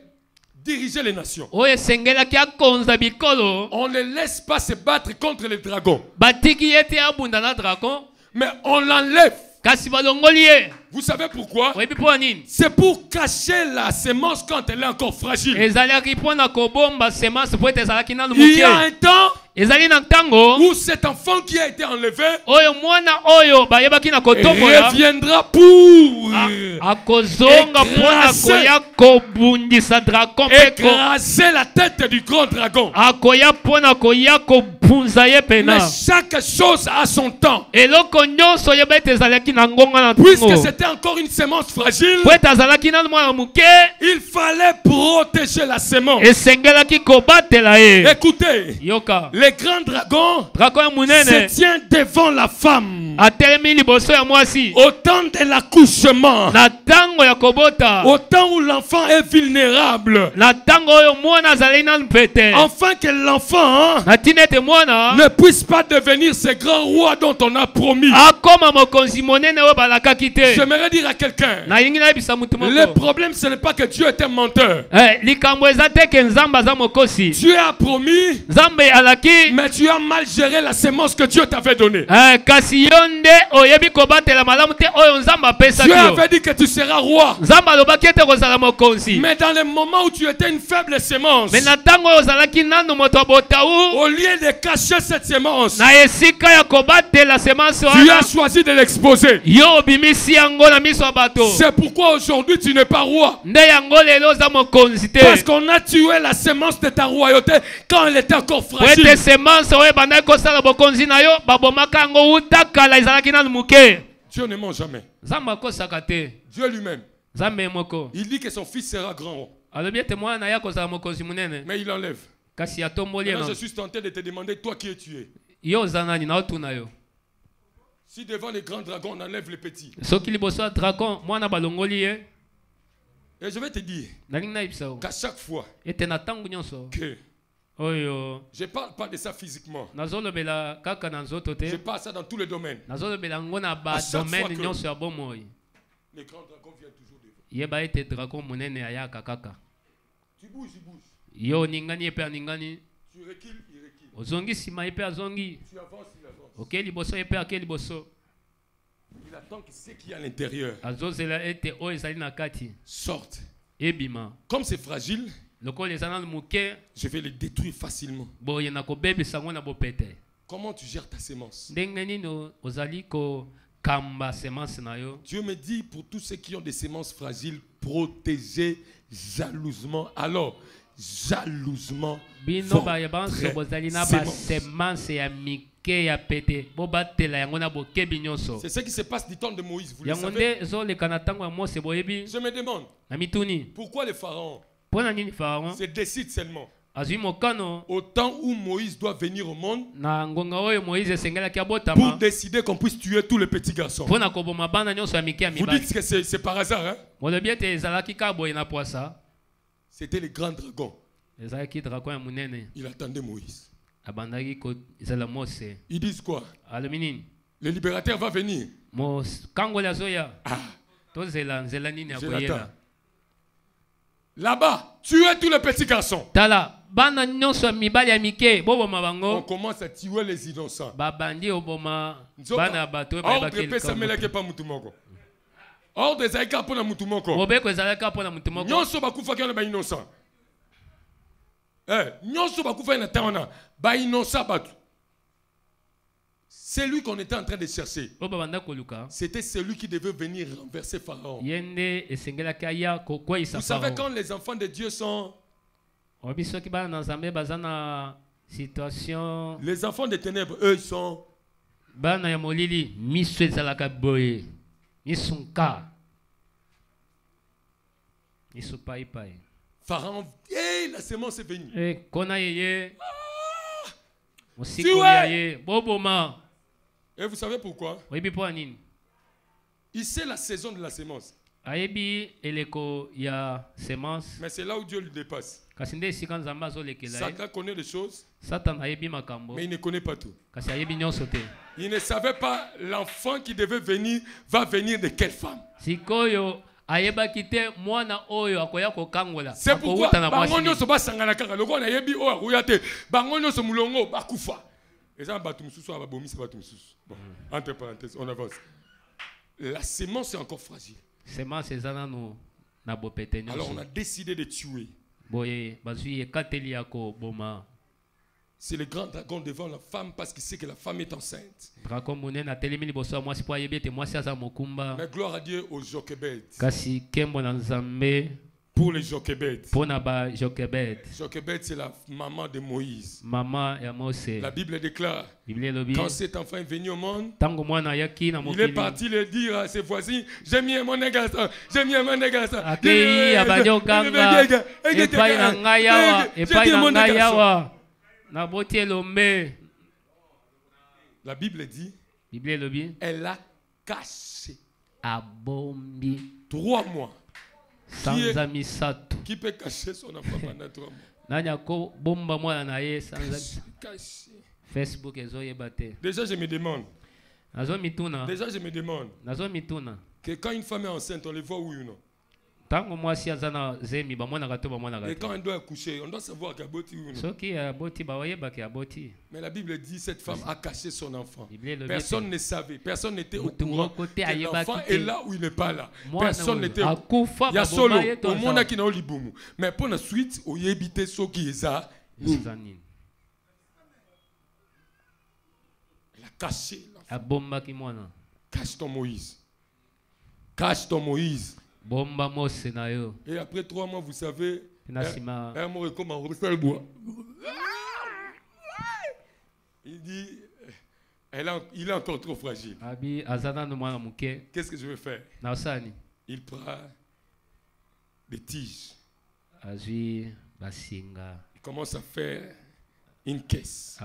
diriger les nations.
oyo esengelaki akonza bikolo
On ne laisse pas se battre contre les dragons,
batiki ye te abunda na dragon
mais on l'enlève.
kasi balongoli ye
Vous savez pourquoi?
oyebi mpo nini
C'est pour cacher la sémence quand elle est encore fragile.
ezalaki mpo na kobomba semence po ete ezalaki nanu
Il y a
moke
un temps
ezali na ntango
où cet enfant qui a été enlevé
oyo mwana oyo bayebaki na kotombola
reviendra pour
akozonga mpo na
Écraser.
koya kobundisa dragon mpe
écraser la tête du grand dragon.
akoya mpo na koya kopunza ye
Mais
pena
chaque chose a son temps.
eloko nyonso oyeba ete ezalaki na ngonga na
Puisque
ntongo
c'était encore une sémence fragile,
po ete azalaki nanu mwana moke
il fallait protéger la sémence.
esengelaki kobatela ye
Écoutez,
yoka
les grands dragons
dragon ya
se
monene
tiennent devant la femme
atelemi liboso ya mwasi
au temps de l'accouchement,
na ntango ya kobota
au temps où l'enfant est vulnérable,
na ntango oyo mwana azalaki nanu pete
afin que l'enfant
na ntina ete mwana
ne puisse pas devenir ce grand roi dont on a promis.
akoma mokonzi monene oyo balakaki te
J'aimerais dire à quelqu'un,
nalingi nayebisa mutu
le
moko
problème ce n'est pas que Dieu est un menteur.
likambo eza te ke nzambe aza mokosi
Dieu a promis,
nzambe alaki
mais tu as mal géré la sémence que Dieu t'avait donnée.
kasi yo nde oyebi kobatela malamu te oyo nzambe apesaki
Dieu
yo
avait dit que tu seras roi.
nzambe alobaki ete kozala mokonzi
Mais dans le moment où tu étais une faible sémence,
me na ntango oyo ozalaki nanu moto ya botau
au lieu de cacher cette sémence,
na esika ya kobatela semence
tu
wana
as choisi de l'exposer.
yo obimisi yango na miso ya bato
C'est pourquoi aujourd'hui tu n'es pas roi.
nde yango lelo oza mokonzi te
Parce qu'on a tué la sémence de ta royauté quand elle était encore
po
fragile.
ete semence oyo ebandaki kosala bokonzi na yo babomaka yango wuta kala ezalaki nanu moke
Dieu ne ment jamais.
nzambe akosaka te
Dieu lui-même,
nzambe ye moko
il dit que son fils sera grand roi.
alobi ete mwana na ye akozala mokonzi monene
Mais il enlève.
kasi atomboli ye
Maintenant,
na
je suis tenté de te demander, toi qui es tué.
yo oza nani naotuna yo
Si devant les grands dragons, on enlève les petits.
soki liboso ya dragon mwana balongoli ye
Et je vais te dire
nalingi nayebisa yo
qu'à chaque fois
ete na ntango nyonso
que
oyo
je ne parle pas de ça physiquement,
nazolobela kaka na nzoto
je
te
parle ça dans tous les domaines.
nazolobela yango na
chaque fois
badomene
que-
nyonso ya bomoi
Les grands dragons viennent toujours devant.
yeba ete dragon monene ayaka kaka
Tu bouges, il bouge.
yo oningani ye mpe aningani
Tu recules, il recule.
ozongi nsima ye mpe azongi
Tu avances, il avance.
oke liboso ye mpe ake liboso
Il attend que ce qui est à l'intérieur
azozela ete oyo ezali na kati
sorte.
ebima
Comme c'est fragile,
lokola eza nanu moke
je vais les détruire facilement.
boye na kobebisa yango na bopete
Comment tu gères ta sémence?
ndenge nini ozali kokamba semence na yo
Dieu me dit pour tous ceux qui ont des sémences fragiles, protégez jalousement. Alors, jalousement.
bino bayeba
votre
nyonso bozali na
sémence.
basemence ya mike ya pete bobatela yango na bokebi nyonso
C'est ce qui se passe du temps de Moïse, vous le
yango
savez.
nde ezoleka na ntango ya mose boyebi
Je me demande,
na mituni
pourquoi les pharaons
mpo na nini pharaon
se décident seulement
azwi mokano
au temps où Moïse doit venir au monde
na ngonga oyo moïse esengelaki
pour
abotama
décider qu'on puisse tuer tous les petits garçons.
mpo na koboma bana nyonso ya mike ya
Vous
mibali
dites que c'est par hasard, hein?
molobi ete ezalaki ka boye na poasa
C'était les grands dragons.
ezalaki dragon ya monene
Il attendait Moïse.
abandaki kozela mose
Ils disent quoi?
alobi nini
Le libérateur va venir.
kangoli azoya
Ah,
tozela nzela nini ya
je
koyela
l'attends. Là-bas, tuer tous les petits garçons.
tala bana nyonso ya mibali ya mike boboma
On
bango
commence à tuer les innocents.
babandi oboma
Nzoka,
bana ya bato oyo
awa
bayebaki
prepesa
likambo.
meleke pa mutu moko. ordre ezalika mpona mutu moko.
Mobeko ezalaka mpona mutu moko.
Nyonso bakufaki wana ba innocent. Nyonso bakufaki na taona ba innocent batu. C'est lui qu'on était en train de chercher. C'était celui qui devait venir renverser Pharaon. Vous savez quand les enfants de Dieu sont... Les enfants des ténèbres, eux, ils sont... Pharaon, la sémence est venue. Et vous savez pourquoi? Il sait la saison de la sémence. Mais c'est là où Dieu le dépasse. Satan connaît les choses, mais il ne connaît pas tout. Il ne savait pas l'enfant qui devait venir va venir de quelle femme. C'est pourquoi entre parenthèses, on avance. La sémence est encore fragile. Alors on a décidé de tuer. C'est le grand dragon devant la femme parce qu'il sait que la femme est enceinte. Mais gloire à Dieu aux Jochebed. Pour les Jochebed. Jochebed, c'est la maman de Moïse. La Bible déclare, quand cet enfant est venu au monde, il est parti le dire à ses voisins, j'ai mis mon garçon, j'ai mis mon garçon. La Bible dit, elle a caché 3 mois. Qui peut cacher son enfant pendant 3 mois?
Facebook.
Déjà je me demande que quand une femme est enceinte, on le voit oui ou non? Et quand elle doit accoucher, on doit savoir qu'elle a botti ou non. Mais la Bible dit cette femme a caché son enfant. Personne ne savait, personne n'était au courant que l'enfant est là ou il n'est pas là. Personne n'était au courant. Il y a solo au monde qui n'a pas liboumou. Mais pour la suite, on y habite ceux qui est là. Elle a caché l'enfant. Cache ton Moïse. Cache ton Moïse. Et après 3 mois, vous savez, un mot est comme un bois. Il dit, il est encore trop fragile. Qu'est-ce que je vais faire? Il prend des tiges. Il commence à faire une caisse.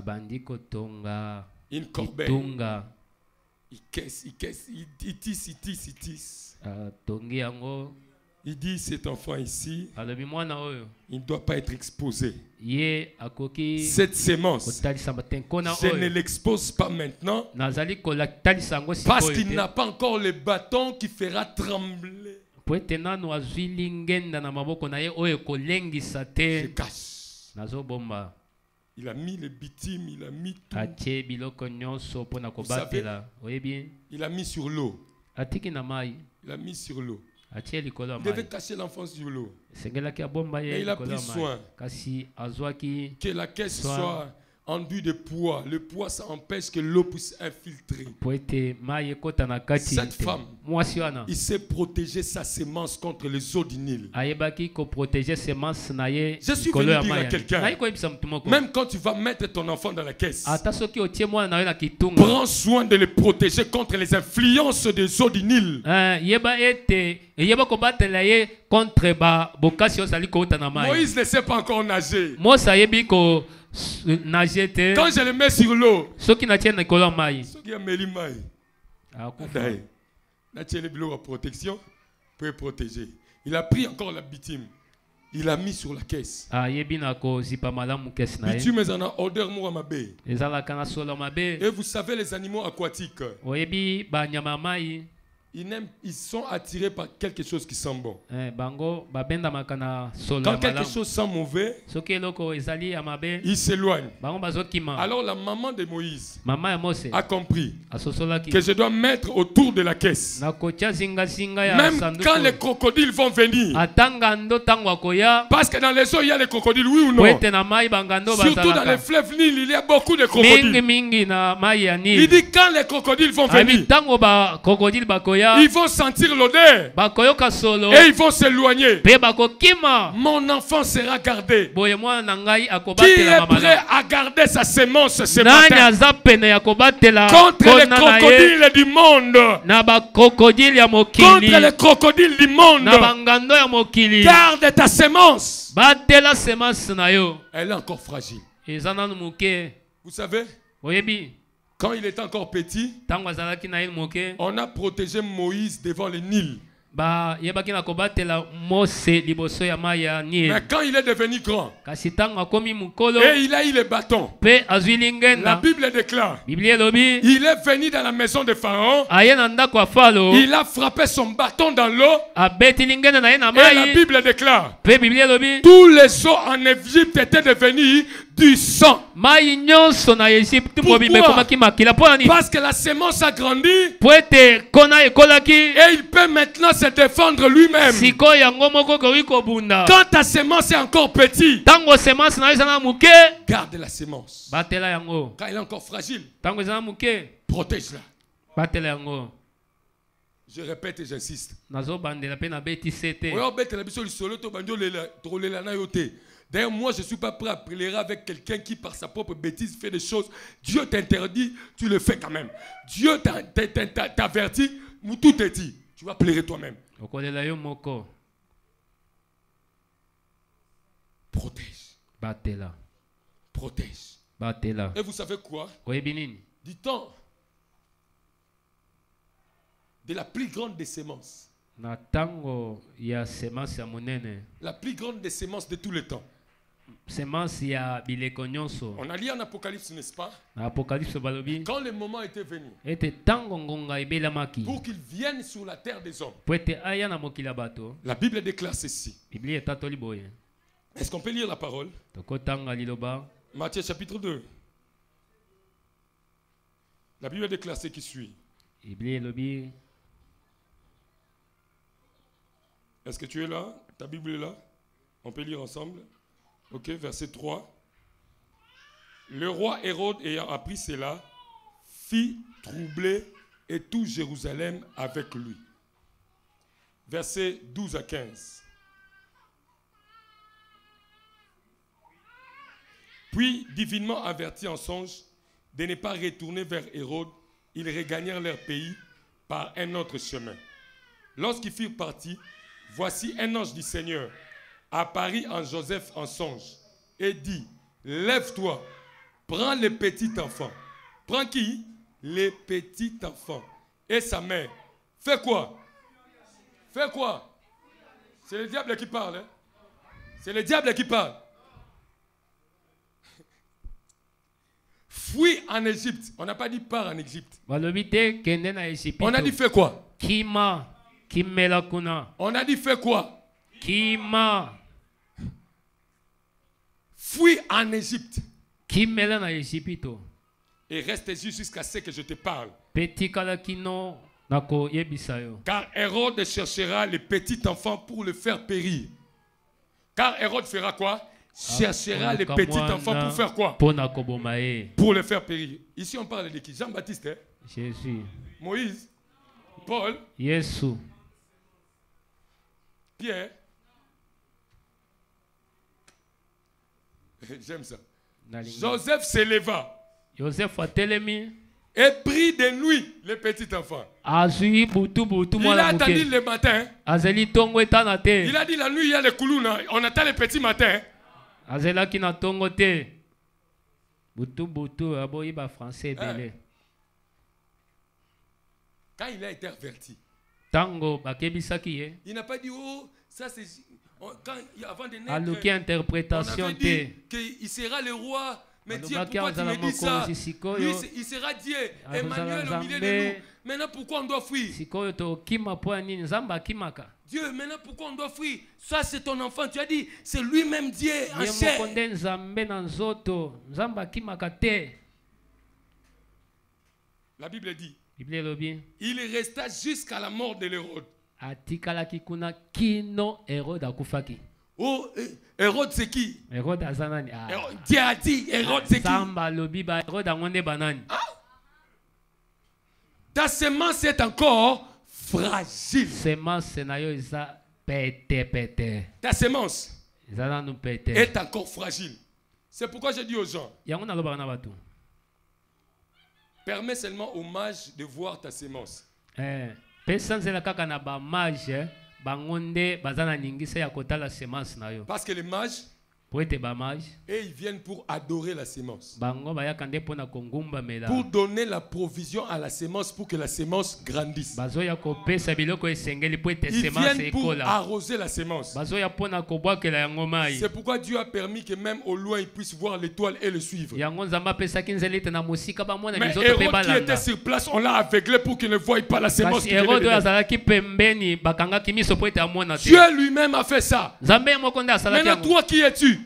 Une corbeille. Il caisse, il tisse. Il dit cet enfant ici, il ne doit pas être exposé. Cette sémence, je ne l'expose pas maintenant parce qu'il n'a pas encore le bâton qui fera trembler. Je cache. Il a mis les bitumes, il a mis tout. Vous savez, il a mis sur l'eau. Il a mis sur l'eau. Il devait cacher l'enfant sur l'eau. Et il a pris soin que la caisse soit enduite de poids. Le poids, ça empêche que l'eau puisse infiltrer. Cette femme, il sait protéger sa sémence contre les eaux du Nil. Je suis venu dire à quelqu'un, même quand tu vas mettre ton enfant dans la caisse, prends soin de le protéger contre les influences des eaux du Nil. Moïse ne sait pas encore nager. Quand je le mets sur l'eau, protection peut protéger. Il a pris encore la bitume. Il a mis sur la caisse. Bitume est en odeur mouramabe. Et vous savez les animaux aquatiques. ils sont attirés par quelque chose qui sent bon.
Bango babenda makana solo.
Quand quelque chose sent mauvais,
soki eloko ezali ya mabe,
ils s'éloignent.
bango bazokima.
Alors la maman de Moïse
Mama ya Mose
a compris
asosolaki
que je dois mettre autour de la caisse.
na kotia zinga zinga ya
Même
sanduku.
quand les crocodiles vont venir.
Atanga ndo tango akoya.
Parce que dans les eaux, il y a les crocodiles, oui ou non?
Kwete na mai bangando
Surtout dans
bazalaka.
les fleuves Nil, il y a beaucoup de crocodiles.
Mingi na mai ya Nil.
Il dit quand les crocodiles vont venir,
Tango ba crocodile bakoya.
ils vont sentir l'odeur
Bakoyoka solo.
et ils vont s'éloigner.
Pe bakokima.
Mon enfant sera gardé.
Boye mwana na ngai
Qui
akobatela
est
mama.
prêt à garder sa sémence ce
Nani
matin
aza pene ya kobatela
contre les
kona na ye.
crocodiles du monde?
Na ba crocodile ya mokili.
Contre les crocodiles du monde.
Na bangando ya mokili.
Garde ta sémence.
Batela semence na yo.
Elle est encore fragile.
Ezana muke.
Vous savez,
Oyebi.
quand il était encore petit,
Tango azalaki na ye muke.
on a protégé Moïse devant le Nil.
Ba yebaki na kobatela Mose liboso ya mai ya Nil.
Mais quand il est devenu grand
Kasi tango akomi mukolo.
et il a eu le bâton,
Pe azwi
la
lingenda.
Bible déclare,
Biblie elobi.
il est venu dans la maison de Pharaon,
Aye na ndako ya Falo.
il a frappé son bâton dans l'eau
Abeti lingenda na ye na
et la
mai.
Bible déclare,
Pe Biblie elobi.
tous les eaux en Égypte étaient devenus du sang.
Mai nyonso na Egypte mobimbe komaki makila po ani.
Parce que la sémence a grandi
Po ete kona ekolaki.
et il peut maintenant se défendre lui-même.
Siko yango moko koki kobunda.
Quand ta sémence est encore petite,
Tango semence na eza na muke.
garde la sémence.
Batela yango.
Quand elle est encore fragile,
Tango eza na muke.
protège-la.
Batela yango.
Je répète et j'insiste.
Nazo bandela pe na beti sete.
D'ailleurs, moi, je ne suis pas prêt à pleurer avec quelqu'un qui, par sa propre bêtise, fait des choses. Dieu t'interdit, tu le fais quand même. Dieu t'avertit, tout est dit. Tu vas pleurer toi-même.
Okolela yo moko.
Protège.
Batela.
Protège.
Batela.
Et vous savez quoi?
Oyebi nini?
Dit-on de la plus grande des semences.
Na tango ya semence ya monene.
La plus grande des semences de tous les temps.
Semence ya bileko nyonso.
On a lu en Apocalypse, n'est-ce pas?
Na Apocalypse balobi.
Quand le moment était venu
Ete tango ngonga ebelamaki.
pour qu'ils viennent sur la terre des hommes,
Po ete aya na mokila bato.
la Bible déclare ceci.
Biblia etatoli boye.
Est-ce qu'on peut lire la parole?
Tokotanga liloba.
Matthieu chapitre 2. La Bible déclare ce qui suit.
Biblia elobi.
Est-ce que tu es là? Ta Bible est là? On peut lire ensemble? Ok, verset 3. Le roi Hérode, ayant appris cela, fit troubler et tout Jérusalem avec lui. Versets 12 à 15. Puis, divinement avertis en songe de ne pas retourner vers Hérode, ils regagnèrent leur pays par un autre chemin. Lorsqu'ils furent partis, voici un ange du Seigneur apparut en Joseph en songe et dit, lève-toi, prends le petit enfant. Prends qui? Le petit enfant. Et sa mère. Fais quoi? Fais quoi? C'est le diable qui parle. Hein? C'est le diable qui parle. Fuis en Égypte. On n'a pas dit pars en Égypte.
Balobi te kende na Égypte.
On a dit fais quoi?
Kima. Kimela kuna.
On a dit fais quoi?
Kima.
Fuis en Égypte.
Kimela na Égypte.
Et reste jusqu'à ce que je te parle.
Petit kalakino nako yebisayo.
Car Hérode cherchera le petit enfant pour le faire périr. Car Hérode fera quoi? Cherchera le petit enfant pour faire quoi? Pour le faire périr. Ici on parle de qui? Jean-Baptiste, hein?
Jésus.
Moïse, Paul,
Jésus,
Pierre. J'aime ça. Joseph s'éleva.
Joseph a telemi.
Et prit de nuit le petit enfant. Il a attendu le matin. Il a dit la nuit il y a les koulouna. On attend le petit matin.
Azelaki na tongo te. Butu aboyi ba français belé.
Quand il a été averti.
Tango bakebisaki ye.
Il n'a pas dit oh ça c'est quand avant de naître.
Aluki interprétation te.
Qu'il sera le roi Mais Dieu, pourquoi tu me dis ça? Lui, il sera Dieu. Emmanuel au milieu de nous. Maintenant, pourquoi on doit fuir? Dieu, maintenant, pourquoi on doit fuir? Ça, c'est ton enfant. Tu as dit, c'est lui-même Dieu en chair. La Bible dit, il resta jusqu'à la mort de l'Hérode. Oh, Hérode c'est qui? Dieu a dit, Hérode c'est qui? Ta semence est encore fragile. Ta semence est encore fragile. C'est pourquoi je dis aux gens, permets seulement aux mages de voir ta semence. Parce que les mages, et ils viennent pour adorer la sémence. Pour donner la provision à la sémence pour que la sémence grandisse. Ils viennent pour arroser la sémence. C'est pourquoi Dieu a permis que même au loin ils puissent voir l'étoile et le suivre. Mais Hérode qui était sur place, on l'a aveuglé pour qu'il ne voie pas la sémence. Dieu lui-même a fait ça. Maintenant toi qui es-tu?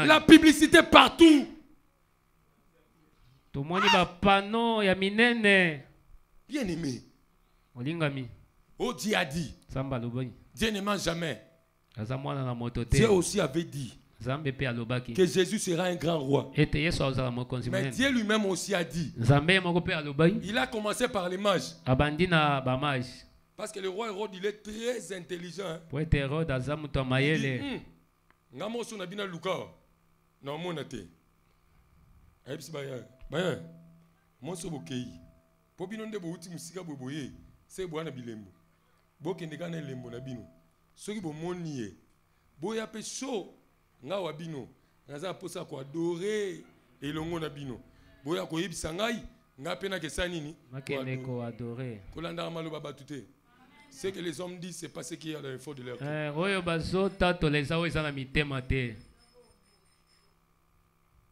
La publicité partout. Bien aimé. Oh, Dieu a dit. Dieu ne ment jamais. Dieu aussi avait dit que Jésus sera un grand roi. Mais Dieu lui-même aussi a dit. Il a commencé par les mages. Parce que le roi Hérode, il est très intelligent. Il dit, Ngamoso na bina luka na mona te. Ayebisi baya. Monso bokei. Po bino nde bo uti musika boboye. Se bwana bilembo. Bokende kana lembo na bino. Soki bo moni ye. Boya pe show nga wa bino. Naza posa ko adorer elongo na bino. Boya ko yebisa ngai nga pe na kesa nini?
Makende ko adorer.
Kolanda maloba batute. Ce que les hommes disent, c'est pas ce qu'il y a dans le fond de leur cœur.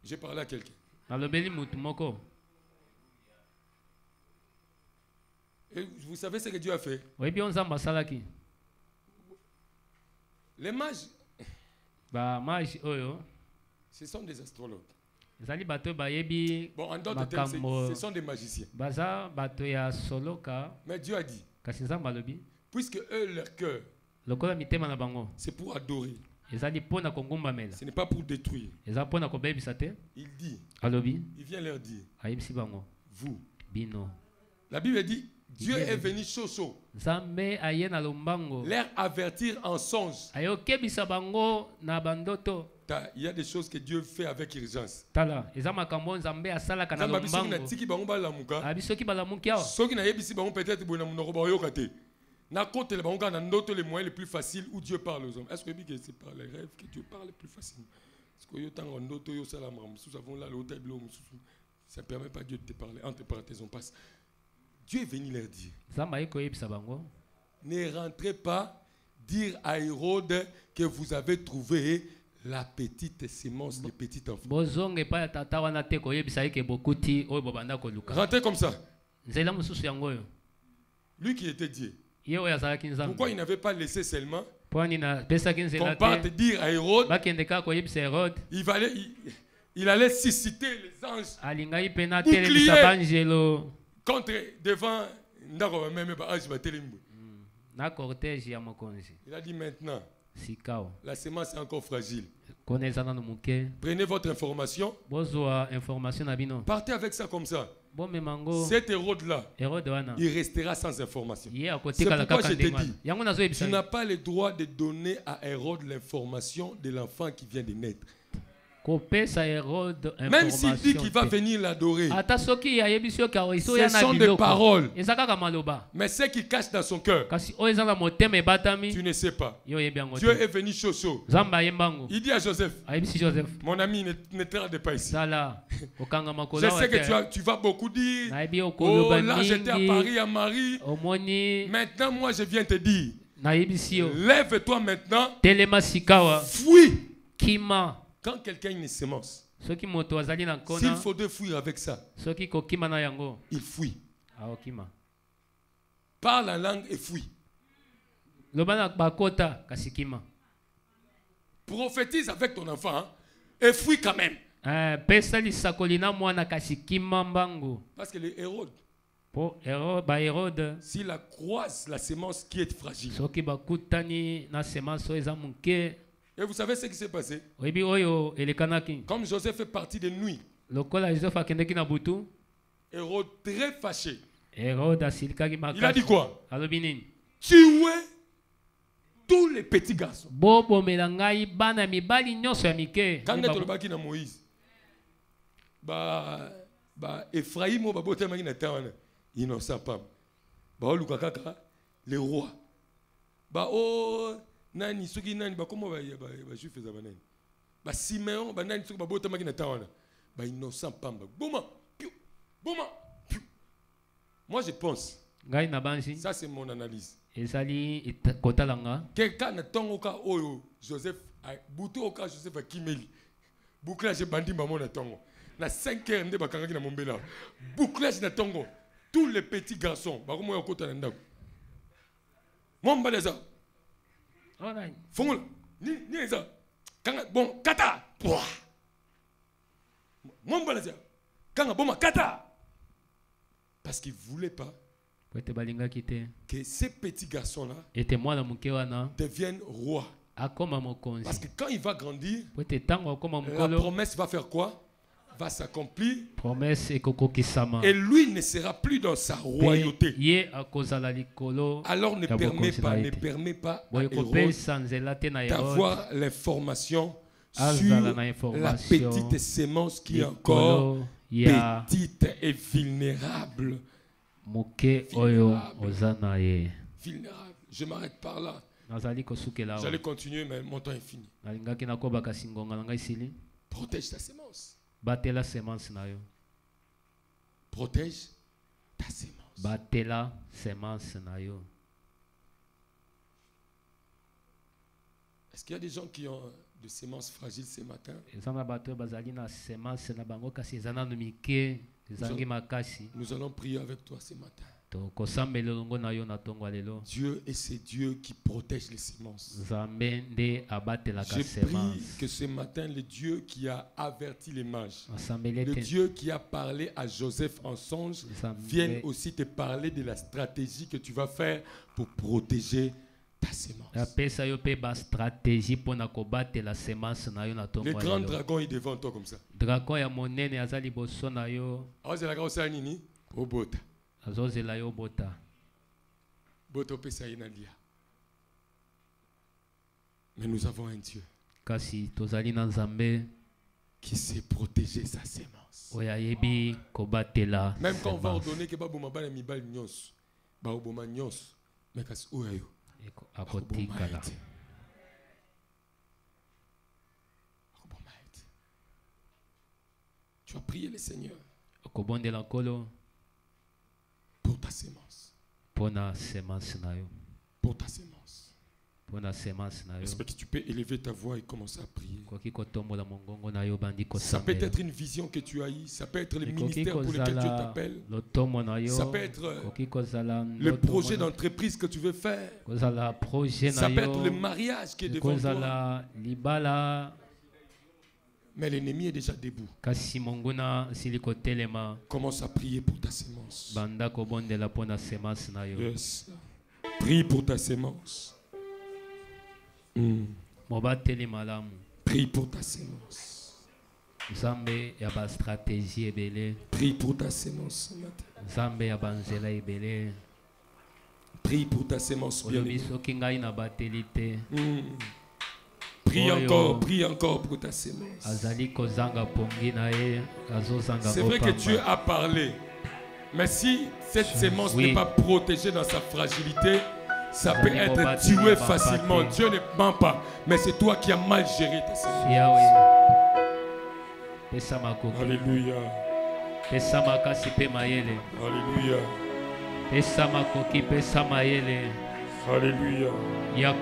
J'ai parlé à quelqu'un. Et vous savez ce que Dieu a fait? Les mages, ce sont des astrologues. Bon, en d'autres termes, ce sont des magiciens. Mais Dieu a dit, puisque eux, leur cœur, c'est pour adorer. Ce n'est pas pour détruire. Il dit, il vient leur dire, vous, la Bible dit, Dieu est venu chaud, leur avertir en songe. Il y a des choses que Dieu fait avec urgence. Na côté le bango na ndoto les moyens les plus faciles où Dieu parle aux hommes. Est-ce que c'est par les rêves que Dieu parle le plus facilement? Est-ce que yo tango ndoto yo sala mram nous avons là le hôtel blo ça ne permet pas Dieu de te parler entre parenthèses on passe. Dieu est venu leur dire. Ne rentrez pas dire à Hérode que vous avez trouvé la petite sémence, les petits enfants. Rentrez comme ça. Lui qui était Dieu. Pourquoi il n'avait pas laissé seulement qu'on parte dire à Hérode, il allait susciter les anges boucliers contre devant il a dit maintenant la semence est encore fragile. Prenez votre information. Partez avec ça comme ça. Cet Hérode-là, il restera sans information. C'est pourquoi je te dis, tu n'as pas le droit de donner à Hérode l'information de l'enfant qui vient de naître. Même s'il dit qu'il va venir l'adorer, ce sont des paroles. Mais ce qu'il cache dans son cœur, tu ne sais pas. Dieu est venu chaud. Il dit à Joseph, mon ami, ne tarde pas ici. Je sais que tu vas beaucoup dire, oh là j'étais à Paris, à Marie. Maintenant moi je viens te dire, lève-toi maintenant, fuis. Quand quelqu'un a une semence,
soki moto azali na
s'il
nkona
faut de fuir avec ça,
soki kokima na yango
il fuit.
aokima
Parle la langue et fuit.
loba na bakota kasi kima
Prophétise avec ton enfant, hein, et fuis quand même.
pesa lisakoli na mwana kasi kima mbangu
Parce que les Hérodes,
po Hérode
s'il la croise la semence qui est fragile.
soki bakutani na semence oyo eza moke
Et vous savez ce qui s'est passé?
oyebi oyo elekanaki
Comme Joseph fait partie des nuits,
lokola Joseph akendeki na butu
Hérode très fâché.
Hérode asilikaki
Il a dit
makasi
quoi?
alobi nini
Tuez tous les petits garçons.
bobomela ngai bana mibali nyonso ya mike
Quand on est na Moïse, Ephraïm ba bote maki na tawana, innocent pas. Ba oluka kaka les rois. Nani soki nani ba comment ba juif za banani. Ba Simeon ba nani soki ba bote maki na tawana. Ba innocent pamba. Boma, piou, boma, piou. Moi je pense,
ngai na banzi
ça c'est mon analyse.
ezali kotalanga
Quelqu'un na tongoka oyo Joseph buto oka Joseph akimeli. Bouclage bandi maman na tongo. Na 5 heures nde bakangaki na mombela. Bouclage na tongo. Tous les petits garçons ba komo yokota na ndako. Momba leza.
alright
Fongola. Ni leza. Kanga bon kata. Momba leza. Kanga boma kata. Parce qu'il voulait pas
po ete balingaki te
que ces petits garçons là
ete mwana moke wana
deviennent rois.
akoma
Parce
mokonzi
que quand il va grandir,
po ete ntango akoma
la
mokolo
promesse va faire quoi? Va s'accomplir.
promese ekokokisama
Et lui ne sera plus dans sa royauté.
Pe ye akozala likolo
Alors ne
ya
permet
bokonzi
pas,
na
ne
ye te.
permet pas à
boye
Hérode
kopesa nzela te na Hérode
d'avoir l'information
azala
sur
na
la
information
petite sémence qui est encore
likolo ya
petite et vulnérable.
moke oyo oza na ye
Vulnérable. Je m'arrête par là.
nazali kosukela awa
J'allais continuer, mais mon temps est fini.
nalingaki nakobaka singonga na ngai sili
Protège ta sémence.
batela semence na yo
Protège ta sémence.
batela semence na yo
Est-ce qu'il y a des gens qui ont de sémences fragiles ce matin?
eza na bato oyo bazali na semence na bango kasi eza nanu mike ezangi makasi
Nous allons prier avec toi ce matin.
tokosambela elongo na yo na ntongo ya lelo
Dieu est ce Dieu qui protège les sémences.
nzambe nde abatelaka
Je prie
semence
que ce matin, le Dieu qui a averti les mages,
asambeli
le
ete
Dieu qui a parlé à Joseph en songe, vienne
nzambe
aussi te parler de la stratégie que tu vas faire pour protéger ta sémence.
apesa yo mpe bastratégie mpona kobatela semence na yo na
Le
ntongo ya
grand
lelo
dragon est devant toi comme ça.
dragon ya monene aza liboso na yo
Aozelaka osala nini? Obota.
azozela yo bota
Bota opesa ye na lia. Mais nous avons un Dieu
kasi tozali na nzambe
qui sait protéger sa sémence.
oyo ayebi kobatela
Même quand on va
semence.
ordonner que baboma bana mibali nyonso, baoboma nyonso, mais kasi oyo yo.
akotikala
Tu as prié le Seigneur
okobondela nkolo
pour ta sémence.
mpona semence na yo
Pour ta sémence.
mpona semence na yo
Est-ce que tu peux élever ta voix et commencer à prier?
koki kotombola mongongo na yo bandi
Ça peut
kosambela
être une vision que tu as eue, ça peut être le
ekoki
ministère pour lequel Dieu
kozala
t'appelle,
lotomo na yo
ça peut être
koki kozala
le
ndoto
projet
na-
d'entreprise que tu veux faire,
kozala projet na
ça peut être le
yo
mariage qui est devant toi,
kozala libala
mais l'ennemi est déjà debout.
kasi monguna esili kotelema
Commence à prier pour ta sémence.
banda kobondela mpona semence na yo
Yes. Prie pour ta sémence.
mobateli malamu
Prie pour ta sémence.
nzambe ya bastratégie ebele
Prie pour ta sémence ce matin.
nzambe ya banzela ebele
Prie pour ta sémence.
olobi
bien-aimé.
soki ngai nabateli te
Prie
Oyo.
prie encore pour ta sémence.
azali kozanga pongi na ye azozanga
C'est vrai que
opamba.
Dieu a parlé. Mais si cette sémence
Oui.
n'est pas protégée dans sa fragilité, ça
Vous
peut
allez
être
combattre,
tué
il va
facilement.
battre.
Dieu ne ment pas. Mais c'est toi qui as mal géré ta sémence.
yawe pesa makoki
Alléluia.
pesa makasi mpe mayele
Alléluia.
pesa makoki pesa mayele
Alléluia.
ya